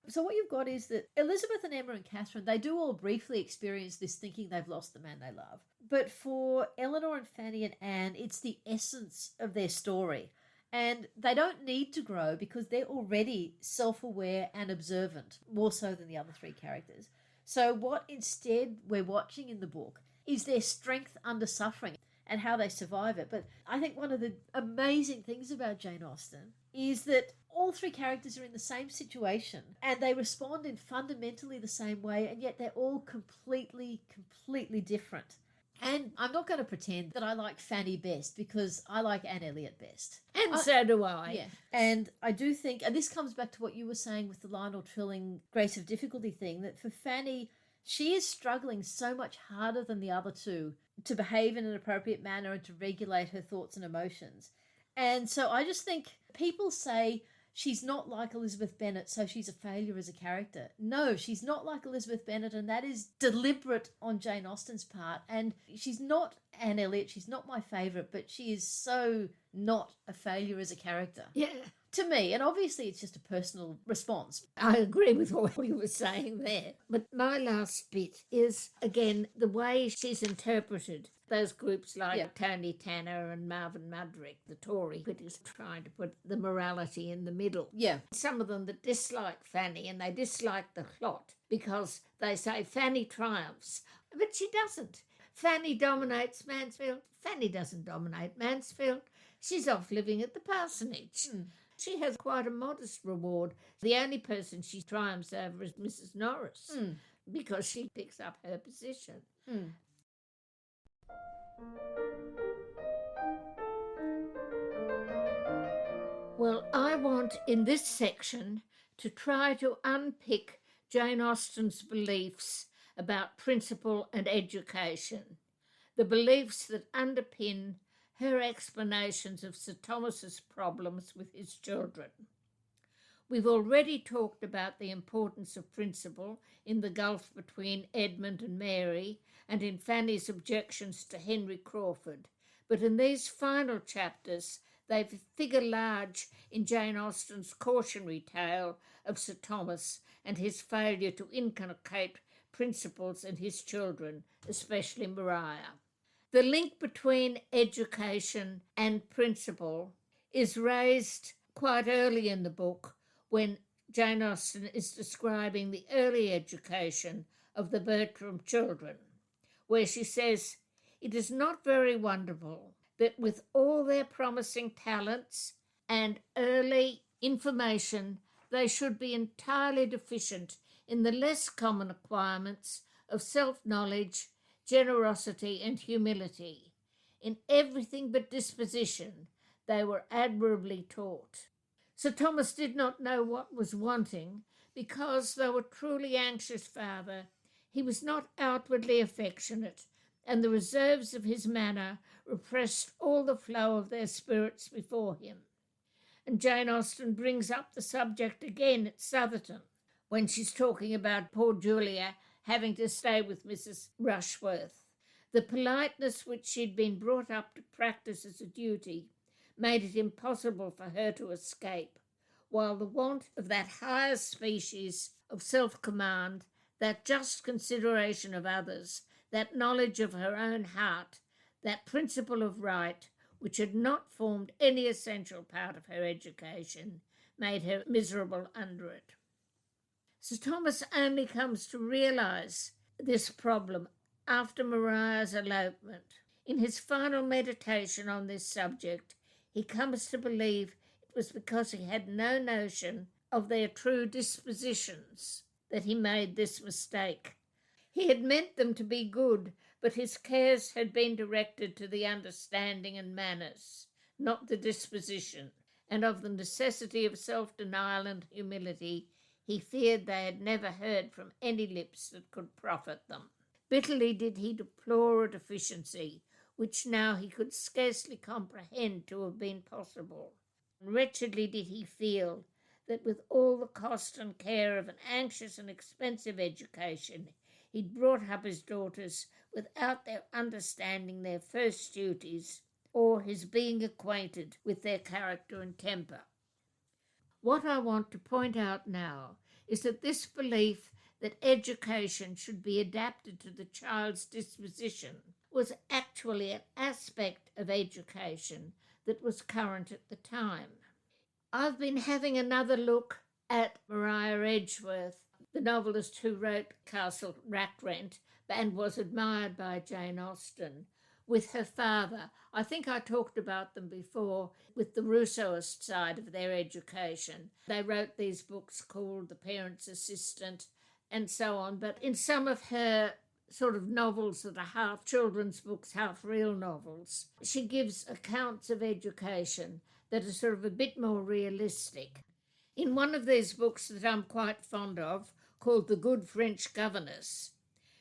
So what you've got is that Elizabeth and Emma and Catherine, they do all briefly experience this thinking they've lost the man they love. But for Eleanor and Fanny and Anne, it's the essence of their story. And they don't need to grow because they're already self-aware and observant, more so than the other three characters. So what instead we're watching in the book is their strength under suffering and how they survive it. But I think one of the amazing things about Jane Austen is that all three characters are in the same situation and they respond in fundamentally the same way, and yet they're all completely different. And I'm not going to pretend that I like Fanny best because I like Anne Elliot best. And so do I. Yeah. And I do think, and this comes back to what you were saying with the Lionel Trilling Grace of Difficulty thing, that for Fanny, she is struggling so much harder than the other two to behave in an appropriate manner and to regulate her thoughts and emotions. And so I just think people say she's not like Elizabeth Bennet, so she's a failure as a character. No, she's not like Elizabeth Bennet, and that is deliberate on Jane Austen's part. And she's not Anne Elliot, she's not my favourite, but she is so not a failure as a character. Yeah. To me, and obviously it's just a personal response. I agree with what you were saying there. But my last bit is, again, the way she's interpreted those groups like Tony Tanner and Marvin Mudrick, the Tory critics, trying to put the morality in the middle. Yeah. Some of them that dislike Fanny, and they dislike the plot because they say Fanny triumphs, but she doesn't. Fanny dominates Mansfield. Fanny doesn't dominate Mansfield. She's off living at the parsonage. She has quite a modest reward. The only person she triumphs over is Mrs. Norris because she picks up her position. Well, I want in this section to try to unpick Jane Austen's beliefs about principle and education, the beliefs that underpin her explanations of Sir Thomas's problems with his children. We've already talked about the importance of principle in the gulf between Edmund and Mary and in Fanny's objections to Henry Crawford, but in these final chapters they figure large in Jane Austen's cautionary tale of Sir Thomas and his failure to inculcate principles in his children, especially Maria. The link between education and principle is raised quite early in the book when Jane Austen is describing the early education of the Bertram children, where she says, "It is not very wonderful that with all their promising talents and early information, they should be entirely deficient in the less common acquirements of self-knowledge, generosity, and humility. In everything but disposition, they were admirably taught." Sir Thomas did not know what was wanting because, though a truly anxious father, he was not outwardly affectionate, and the reserves of his manner repressed all the flow of their spirits before him. And Jane Austen brings up the subject again at Southerton when she's talking about poor Julia having to stay with Mrs. Rushworth. The politeness which she'd been brought up to practice as a duty made it impossible for her to escape, while the want of that higher species of self-command, that just consideration of others, that knowledge of her own heart, that principle of right, which had not formed any essential part of her education, made her miserable under it. Sir Thomas only comes to realise this problem after Maria's elopement. In his final meditation on this subject, he comes to believe it was because he had no notion of their true dispositions that he made this mistake. He had meant them to be good, but his cares had been directed to the understanding and manners, not the disposition, and of the necessity of self-denial and humility he feared they had never heard from any lips that could profit them. Bitterly did he deplore a deficiency which now he could scarcely comprehend to have been possible. Wretchedly did he feel that with all the cost and care of an anxious and expensive education, he'd brought up his daughters without their understanding their first duties or his being acquainted with their character and temper. What I want to point out now is that this belief that education should be adapted to the child's disposition was actually an aspect of education that was current at the time. I've been having another look at Maria Edgeworth, the novelist who wrote Castle Rackrent and was admired by Jane Austen, with her father. I think I talked about them before with the Rousseauist side of their education. They wrote these books called The Parent's Assistant and so on, but in some of her sort of novels that are half children's books, half real novels, she gives accounts of education that are sort of a bit more realistic. In one of these books that I'm quite fond of, called The Good French Governess,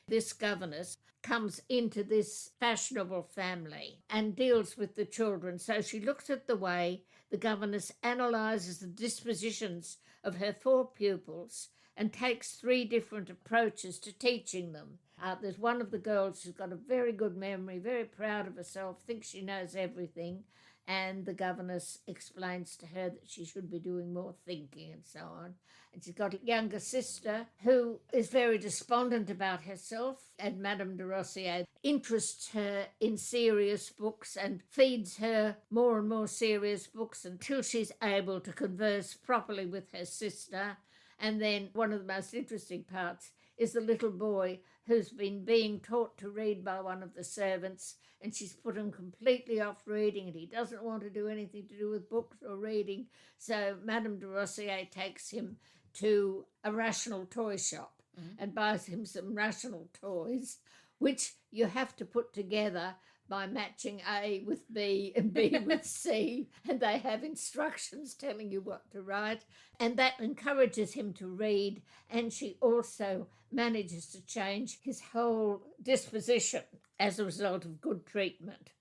this governess comes into this fashionable family and deals with the children. So she looks at the way the governess analyses the dispositions of her 4 pupils and takes 3 different approaches to teaching them. There's one of the girls who's got a very good memory, very proud of herself, thinks she knows everything, and the governess explains to her that she should be doing more thinking and so on. And she's got a younger sister who is very despondent about herself, and Madame de Rossier interests her in serious books and feeds her more and more serious books until she's able to converse properly with her sister. And then one of the most interesting parts is the little boy who's been being taught to read by one of the servants, and she's put him completely off reading, and he doesn't want to do anything to do with books or reading. So Madame de Rossier takes him to a rational toy shop and buys him some rational toys, which you have to put together by matching A with B and B with C, and they have instructions telling you what to write, and that encourages him to read, and she also manages to change his whole disposition as a result of good treatment.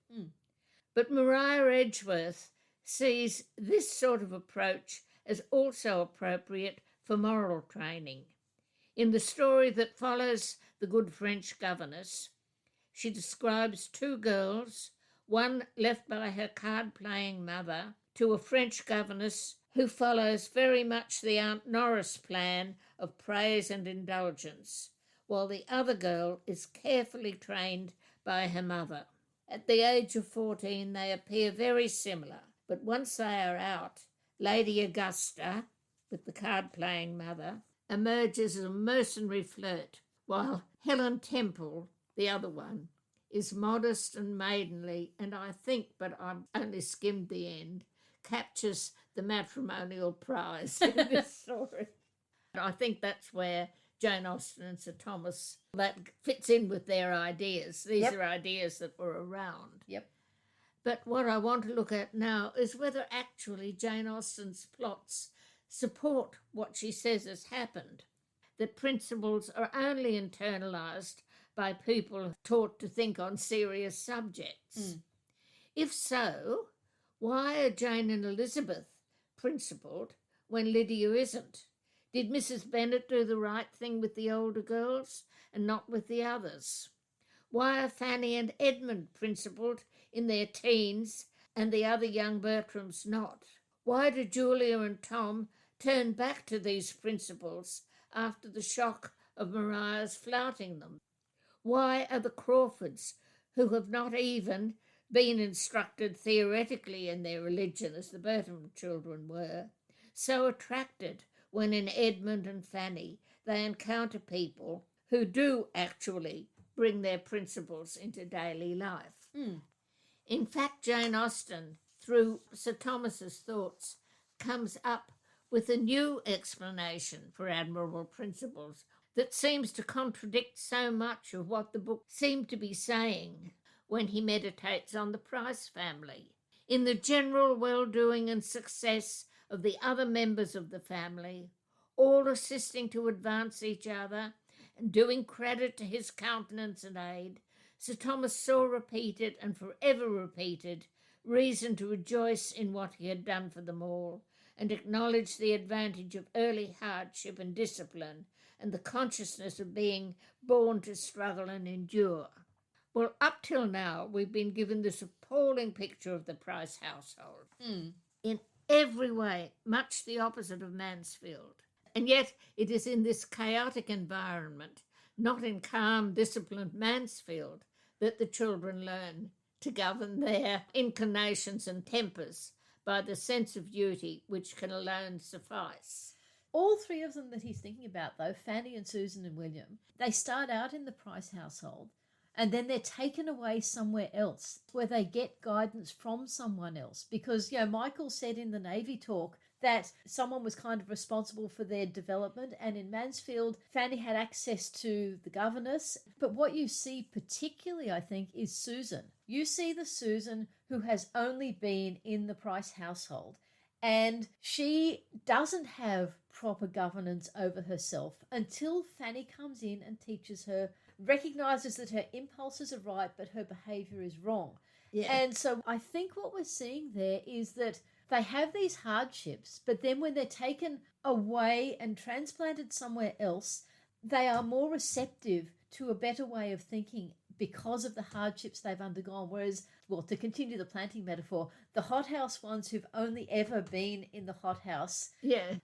But Maria Edgeworth sees this sort of approach as also appropriate for moral training. In the story that follows the good French governess, she describes two girls, one left by her card-playing mother to a French governess who follows very much the Aunt Norris plan of praise and indulgence, while the other girl is carefully trained by her mother. At the age of 14, they appear very similar, but once they are out, Lady Augusta, with the card-playing mother, emerges as a mercenary flirt, while Helen Temple, the other one, is modest and maidenly, and I think, but I've only skimmed the end, captures the matrimonial prize in this story. I think that's where Jane Austen and Sir Thomas, that fits in with their ideas. These are ideas that were around. But what I want to look at now is whether actually Jane Austen's plots support what she says has happened, that principles are only internalised by people taught to think on serious subjects. If so, why are Jane and Elizabeth principled when Lydia isn't? Did Mrs. Bennet do the right thing with the older girls and not with the others? Why are Fanny and Edmund principled in their teens and the other young Bertrams not? Why do Julia and Tom turn back to these principles after the shock of Maria's flouting them? Why are the Crawfords, who have not even been instructed theoretically in their religion as the Bertram children were, so attracted when in Edmund and Fanny they encounter people who do actually bring their principles into daily life? In fact, Jane Austen, through Sir Thomas's thoughts, comes up with a new explanation for admirable principles that seems to contradict so much of what the book seemed to be saying when he meditates on the Price family. In the general well-doing and success of the other members of the family, all assisting to advance each other and doing credit to his countenance and aid, Sir Thomas saw repeated and forever repeated reason to rejoice in what he had done for them all, and acknowledge the advantage of early hardship and discipline and the consciousness of being born to struggle and endure. Well, up till now, we've been given this appalling picture of the Price household. In every way, much the opposite of Mansfield. And yet it is in this chaotic environment, not in calm, disciplined Mansfield, that the children learn to govern their inclinations and tempers by the sense of duty which can alone suffice. All three of them that he's thinking about, though, Fanny and Susan and William, they start out in the Price household and then they're taken away somewhere else where they get guidance from someone else. Because, Michael said in the Navy talk that someone was kind of responsible for their development, and in Mansfield, Fanny had access to the governess. But what you see particularly, I think, is Susan. You see the Susan who has only been in the Price household, and she doesn't have proper governance over herself until Fanny comes in and teaches her, recognises that her impulses are right, but her behaviour is wrong. And so I think what we're seeing there is that they have these hardships, but then when they're taken away and transplanted somewhere else, they are more receptive to a better way of thinking because of the hardships they've undergone. Whereas, well, to continue the planting metaphor, the hothouse ones who've only ever been in the hothouse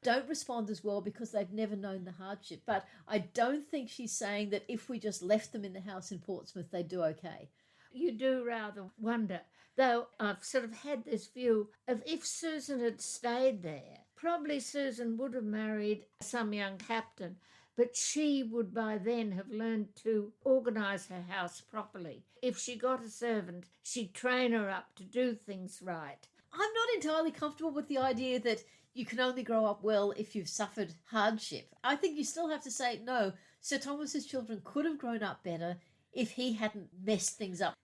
don't respond as well because they've never known the hardship. But I don't think she's saying that if we just left them in the house in Portsmouth, they'd do okay. You do rather wonder, though I've sort of had this view of if Susan had stayed there, probably Susan would have married some young captain, but she would by then have learned to organise her house properly. If she got a servant, she'd train her up to do things right. I'm not entirely comfortable with the idea that you can only grow up well if you've suffered hardship. I think you still have to say, no, Sir Thomas's children could have grown up better if he hadn't messed things up.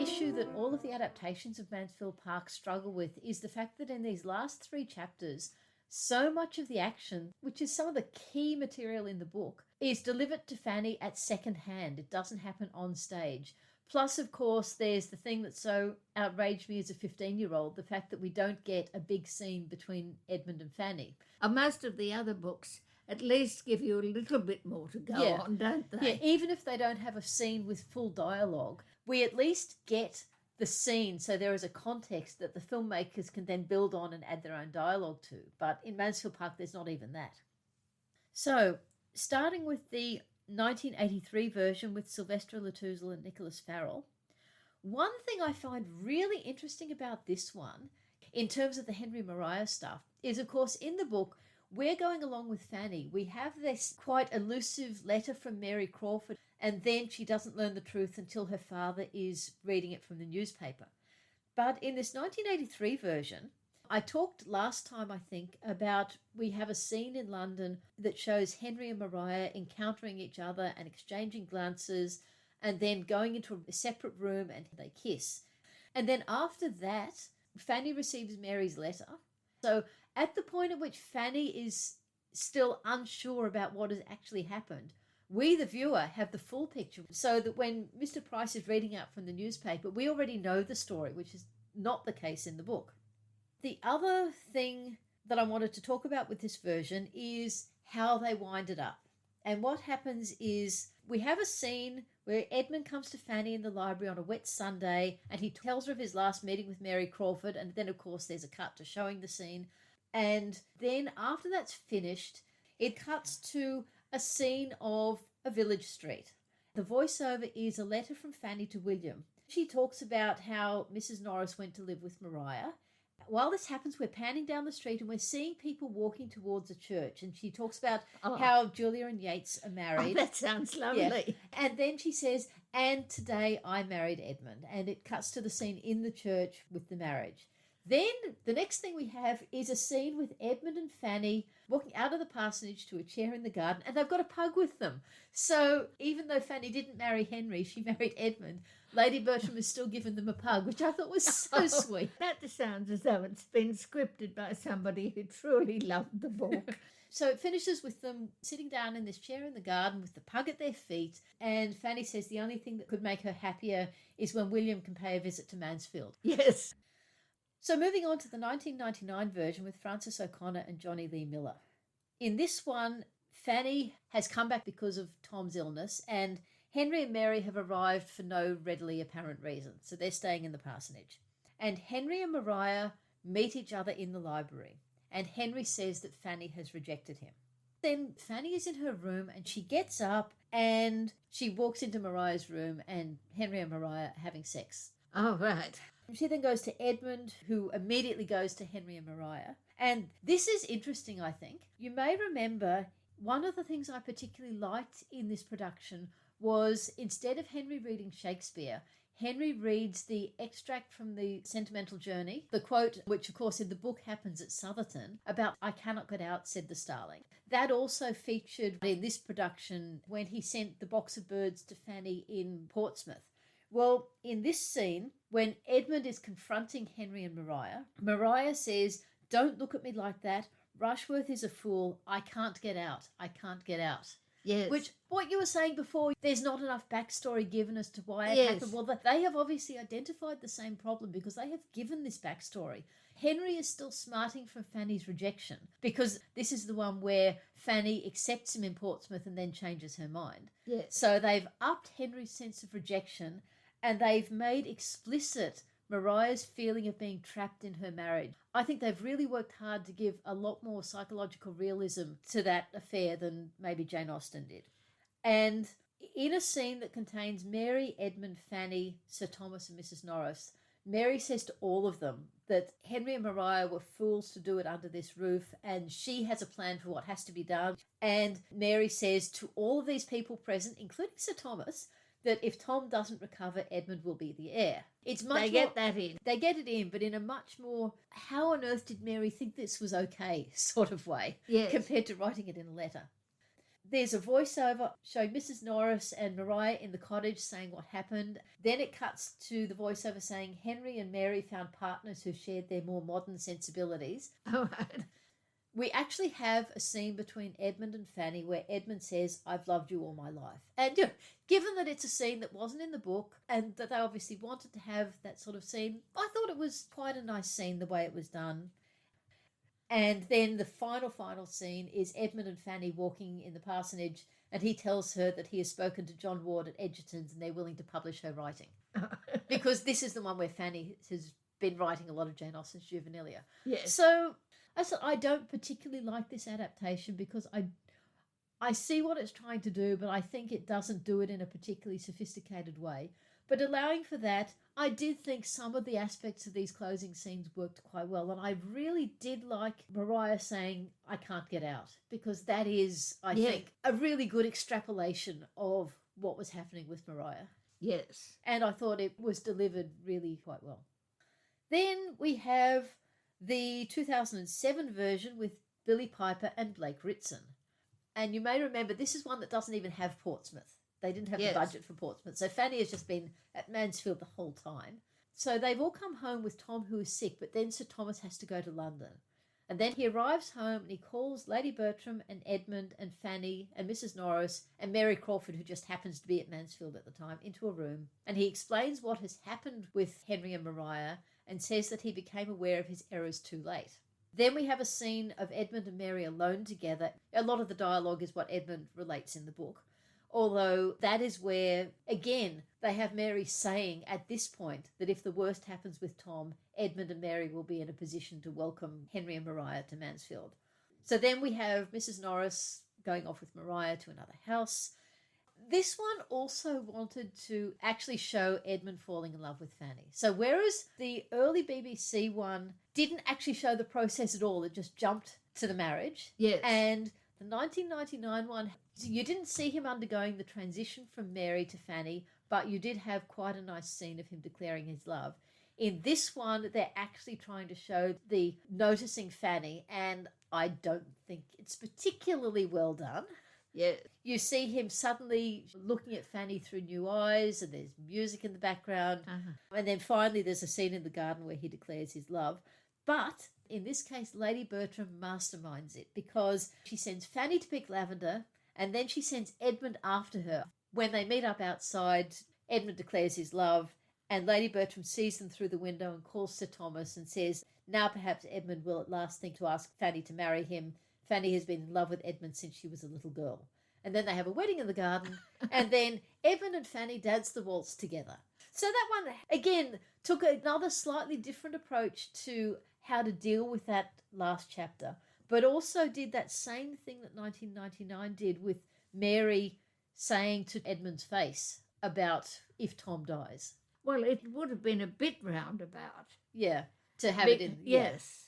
issue that all of the adaptations of Mansfield Park struggle with is the fact that in these last 3 chapters, so much of the action, which is some of the key material in the book, is delivered to Fanny at second hand. It doesn't happen on stage. Plus, of course, there's the thing that so outraged me as a 15-year-old, the fact that we don't get a big scene between Edmund and Fanny. Most of the other books at least give you a little bit more to go on, don't they? Yeah, even if they don't have a scene with full dialogue, we at least get the scene, so there is a context that the filmmakers can then build on and add their own dialogue to. But in Mansfield Park, there's not even that. So, starting with the 1983 version with Sylvester Latouzle and Nicholas Farrell, one thing I find really interesting about this one, in terms of the Henry Maria stuff, is, of course, in the book, we're going along with Fanny. We have this quite elusive letter from Mary Crawford, and then she doesn't learn the truth until her father is reading it from the newspaper. But in this 1983 version, I talked last time, I think, about we have a scene in London that shows Henry and Maria encountering each other and exchanging glances and then going into a separate room and they kiss. And then after that, Fanny receives Mary's letter. So at the point at which Fanny is still unsure about what has actually happened, we, the viewer, have the full picture, so that when Mr. Price is reading out from the newspaper, we already know the story, which is not the case in the book. The other thing that I wanted to talk about with this version is how they wind it up. And what happens is we have a scene where Edmund comes to Fanny in the library on a wet Sunday and he tells her of his last meeting with Mary Crawford, and then, of course, there's a cut to showing the scene. And then after that's finished, it cuts to a scene of a village street. The voiceover is a letter from Fanny to William. She talks about how Mrs. Norris went to live with Maria. While this happens, we're panning down the street and we're seeing people walking towards a church. And she talks about how Julia and Yates are married. Oh, that sounds lovely. Yeah. And then she says, and today I married Edmund. And it cuts to the scene in the church with the marriage. Then the next thing we have is a scene with Edmund and Fanny walking out of the parsonage to a chair in the garden, and they've got a pug with them. So even though Fanny didn't marry Henry, she married Edmund, Lady Bertram has still given them a pug, which I thought was so sweet. That sounds as though it's been scripted by somebody who truly loved the book. So it finishes with them sitting down in this chair in the garden with the pug at their feet, and Fanny says the only thing that could make her happier is when William can pay a visit to Mansfield. Yes. So moving on to the 1999 version with Frances O'Connor and Johnny Lee Miller. In this one, Fanny has come back because of Tom's illness, and Henry and Mary have arrived for no readily apparent reason, so they're staying in the parsonage. And Henry and Maria meet each other in the library, and Henry says that Fanny has rejected him. Then Fanny is in her room and she gets up and she walks into Maria's room, and Henry and Maria are having sex. Oh, right. She then goes to Edmund, who immediately goes to Henry and Maria. And this is interesting, I think. You may remember one of the things I particularly liked in this production was, instead of Henry reading Shakespeare, Henry reads the extract from the Sentimental Journey, the quote, which of course in the book happens at Southerton, about "I cannot get out, said the starling." That also featured in this production when he sent the box of birds to Fanny in Portsmouth. Well, in this scene, when Edmund is confronting Henry and Maria, Maria says, "Don't look at me like that. Rushworth is a fool. I can't get out. I can't get out." Yes. Which, what you were saying before, there's not enough backstory given as to why it Yes. happened. Well, they have obviously identified the same problem because they have given this backstory. Henry is still smarting from Fanny's rejection because this is the one where Fanny accepts him in Portsmouth and then changes her mind. Yes. So they've upped Henry's sense of rejection and they've made explicit Maria's feeling of being trapped in her marriage. I think they've really worked hard to give a lot more psychological realism to that affair than maybe Jane Austen did. And in a scene that contains Mary, Edmund, Fanny, Sir Thomas and Mrs. Norris, Mary says to all of them that Henry and Maria were fools to do it under this roof, and she has a plan for what has to be done. And Mary says to all of these people present, including Sir Thomas, that if Tom doesn't recover, Edmund will be the heir. It's much They get that in. They get it in, but in a much more, how on earth did Mary think this was okay sort of way, Yes. compared to writing it in a letter. There's a voiceover showing Mrs. Norris and Maria in the cottage saying what happened. Then it cuts to the voiceover saying Henry and Mary found partners who shared their more modern sensibilities. All right. We actually have a scene between Edmund and Fanny where Edmund says, I've loved you all my life. And given that it's a scene that wasn't in the book and that they obviously wanted to have that sort of scene, I thought it was quite a nice scene the way it was done. And then the final scene is Edmund and Fanny walking in the parsonage, and he tells her that he has spoken to John Ward at Edgerton's and they're willing to publish her writing. Because this is the one where Fanny has been writing a lot of Jane Austen's juvenilia. Yes. So I don't particularly like this adaptation because I see what it's trying to do, but I think it doesn't do it in a particularly sophisticated way. But allowing for that, I did think some of the aspects of these closing scenes worked quite well. And I really did like Maria saying, I can't get out, because that is, I think, a really good extrapolation of what was happening with Maria. Yes. And I thought it was delivered really quite well. Then we have the 2007 version with Billy Piper and Blake Ritson. And you may remember, this is one that doesn't even have Portsmouth. They didn't have the budget for Portsmouth. So Fanny has just been at Mansfield the whole time. So they've all come home with Tom, who is sick, but then Sir Thomas has to go to London. And then he arrives home and he calls Lady Bertram and Edmund and Fanny and Mrs. Norris and Mary Crawford, who just happens to be at Mansfield at the time, into a room. And he explains what has happened with Henry and Maria and says that he became aware of his errors too late. Then we have a scene of Edmund and Mary alone together. A lot of the dialogue is what Edmund relates in the book. Although that is where, again, they have Mary saying at this point that if the worst happens with Tom, Edmund and Mary will be in a position to welcome Henry and Maria to Mansfield. So then we have Mrs. Norris going off with Maria to another house. This one also wanted to actually show Edmund falling in love with Fanny. So whereas the early BBC one didn't actually show the process at all, it just jumped to the marriage. Yes. And the 1999 one, you didn't see him undergoing the transition from Mary to Fanny, but you did have quite a nice scene of him declaring his love. In this one, they're actually trying to show the noticing Fanny, and I don't think it's particularly well done. Yeah. You see him suddenly looking at Fanny through new eyes, and there's music in the background. And then finally there's a scene in the garden where he declares his love. But in this case, Lady Bertram masterminds it, because she sends Fanny to pick lavender, and then she sends Edmund after her. When they meet up outside, Edmund declares his love, and Lady Bertram sees them through the window and calls Sir Thomas and says, now perhaps Edmund will at last think to ask Fanny to marry him. Fanny has been in love with Edmund since she was a little girl. And then they have a wedding in the garden, and then Edmund and Fanny dance the waltz together. So that one, again, took another slightly different approach to how to deal with that last chapter, but also did that same thing that 1999 did with Mary saying to Edmund's face about if Tom dies. Well, it would have been a bit roundabout. Yeah, to have it in. Yes.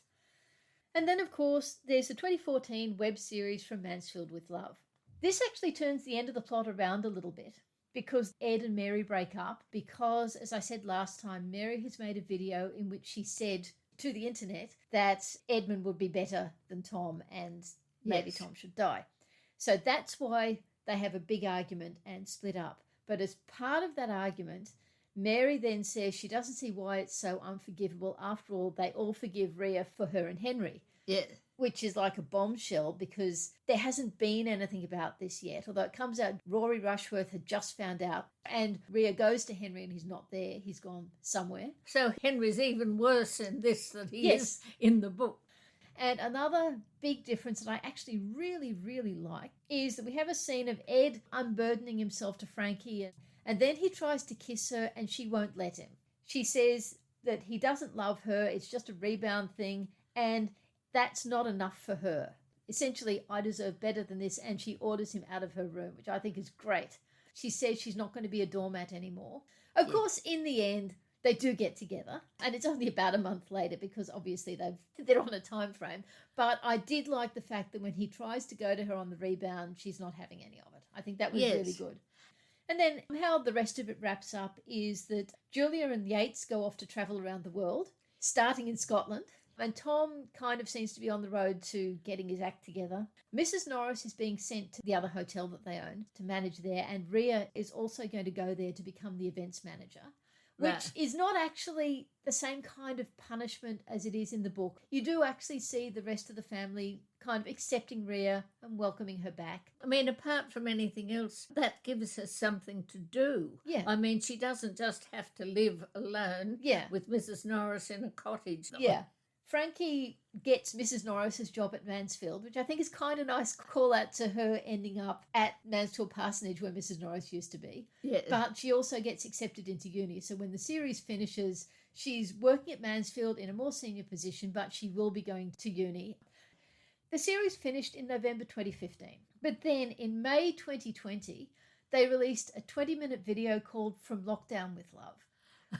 And then, of course, there's the 2014 web series From Mansfield with Love. This actually turns the end of the plot around a little bit, because Ed and Mary break up because, as I said last time, Mary has made a video in which she said to the internet that Edmund would be better than Tom and maybe Tom should die. So that's why they have a big argument and split up. But as part of that argument, Mary then says she doesn't see why it's so unforgivable. After all, they all forgive Rhea for her and Henry. Yeah. Which is like a bombshell, because there hasn't been anything about this yet. Although it comes out Rory Rushworth had just found out, and Rhea goes to Henry and he's not there. He's gone somewhere. So Henry's even worse in this than he is in the book. And another big difference that I actually really, really like is that we have a scene of Ed unburdening himself to Frankie, and then he tries to kiss her and she won't let him. She says that he doesn't love her, it's just a rebound thing, and that's not enough for her. Essentially, I deserve better than this, and she orders him out of her room, which I think is great. She says she's not going to be a doormat anymore. Of course, in the end, they do get together, and it's only about a month later because obviously they're on a time frame. But I did like the fact that when he tries to go to her on the rebound, she's not having any of it. I think that was really good. And then how the rest of it wraps up is that Julia and Yates go off to travel around the world, starting in Scotland. And Tom kind of seems to be on the road to getting his act together. Mrs. Norris is being sent to the other hotel that they own to manage there, and Rhea is also going to go there to become the events manager, which is not actually the same kind of punishment as it is in the book. You do actually see the rest of the family kind of accepting Rhea and welcoming her back. I mean, apart from anything else, that gives her something to do. Yeah. I mean, she doesn't just have to live alone with Mrs. Norris in a cottage. Yeah. Frankie gets Mrs. Norris's job at Mansfield, which I think is kind of nice call out to her ending up at Mansfield Parsonage where Mrs. Norris used to be. Yeah. But she also gets accepted into uni. So when the series finishes, she's working at Mansfield in a more senior position, but she will be going to uni. The series finished in November 2015. But then in May 2020, they released a 20-minute video called From Lockdown with Love,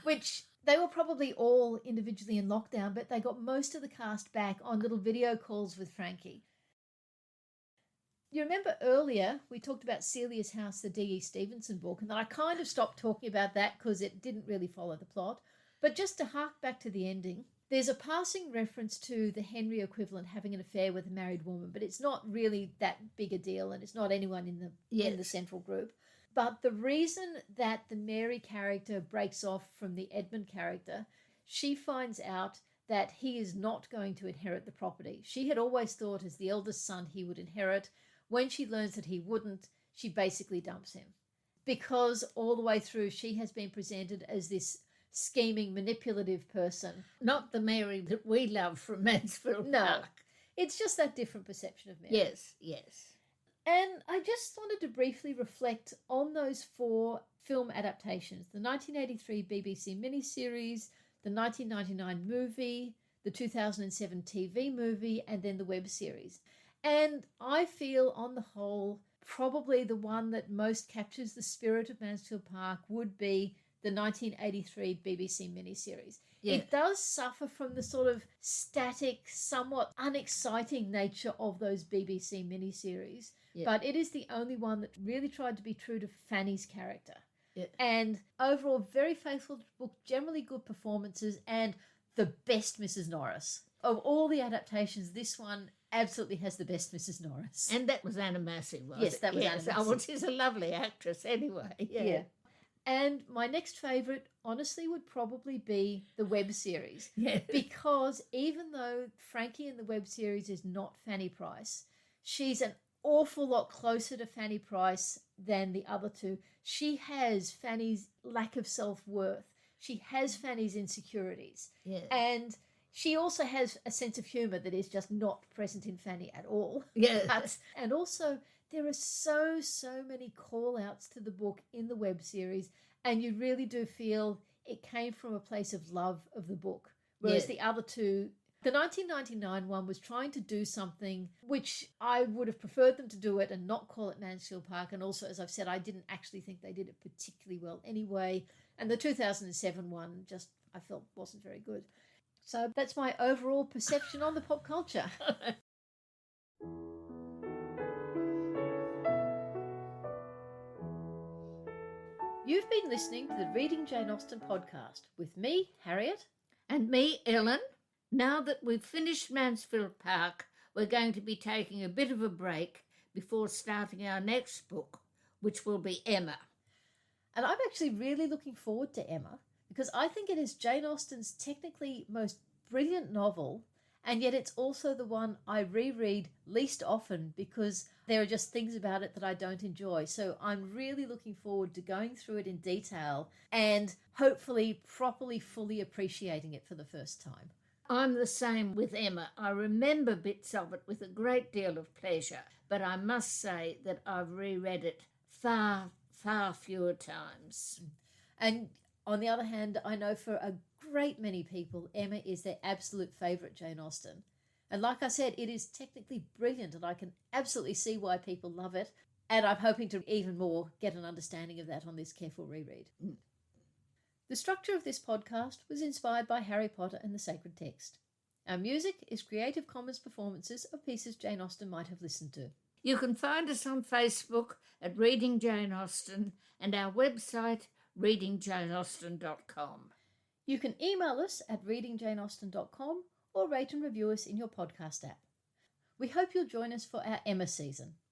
which they were probably all individually in lockdown, but they got most of the cast back on little video calls with Frankie. You remember earlier we talked about Celia's House, the D.E. Stevenson book, and then I kind of stopped talking about that because it didn't really follow the plot. But just to hark back to the ending, there's a passing reference to the Henry equivalent having an affair with a married woman, but it's not really that big a deal, and it's not anyone in the central group. But the reason that the Mary character breaks off from the Edmund character, she finds out that he is not going to inherit the property. She had always thought as the eldest son he would inherit. When she learns that he wouldn't, she basically dumps him. Because all the way through she has been presented as this scheming, manipulative person. Not the Mary that we love from Mansfield Park. It's just that different perception of Mary. Yes, yes. And I just wanted to briefly reflect on those 4 film adaptations, the 1983 BBC miniseries, the 1999 movie, the 2007 TV movie, and then the web series. And I feel, on the whole, probably the one that most captures the spirit of Mansfield Park would be the 1983 BBC miniseries. Yeah. It does suffer from the sort of static, somewhat unexciting nature of those BBC miniseries, but it is the only one that really tried to be true to Fanny's character. Yeah. And overall, very faithful to the book, generally good performances, and the best Mrs. Norris. Of all the adaptations, this one absolutely has the best Mrs. Norris. And that was Anna Massey, was it? Yes, that was Anna Massey. Oh, well, she's a lovely actress anyway. Yeah. And my next favourite, honestly, would probably be the web series. Yeah. Because even though Frankie in the web series is not Fanny Price, she's an awful lot closer to Fanny Price than the other two. She has Fanny's lack of self-worth. She has Fanny's insecurities. Yeah. And she also has a sense of humour that is just not present in Fanny at all. Yeah. And also, there are so many call-outs to the book in the web series, and you really do feel it came from a place of love of the book, whereas the other two, the 1999 one was trying to do something which I would have preferred them to do it and not call it Mansfield Park, and also, as I've said, I didn't actually think they did it particularly well anyway, and the 2007 one just, I felt, wasn't very good. So that's my overall perception on the pop culture. You've been listening to the Reading Jane Austen podcast with me, Harriet. And me, Ellen. Now that we've finished Mansfield Park, we're going to be taking a bit of a break before starting our next book, which will be Emma. And I'm actually really looking forward to Emma because I think it is Jane Austen's technically most brilliant novel, and yet it's also the one I reread least often because there are just things about it that I don't enjoy. So I'm really looking forward to going through it in detail and hopefully properly, fully appreciating it for the first time. I'm the same with Emma. I remember bits of it with a great deal of pleasure, but I must say that I've reread it far fewer times. And on the other hand, I know for a great many people, Emma is their absolute favourite Jane Austen. And like I said, it is technically brilliant and I can absolutely see why people love it. And I'm hoping to even more get an understanding of that on this careful reread. The structure of this podcast was inspired by Harry Potter and the Sacred Text. Our music is Creative Commons performances of pieces Jane Austen might have listened to. You can find us on Facebook at Reading Jane Austen and our website readingjaneausten.com. You can email us at readingjaneausten.com or rate and review us in your podcast app. We hope you'll join us for our Emma season.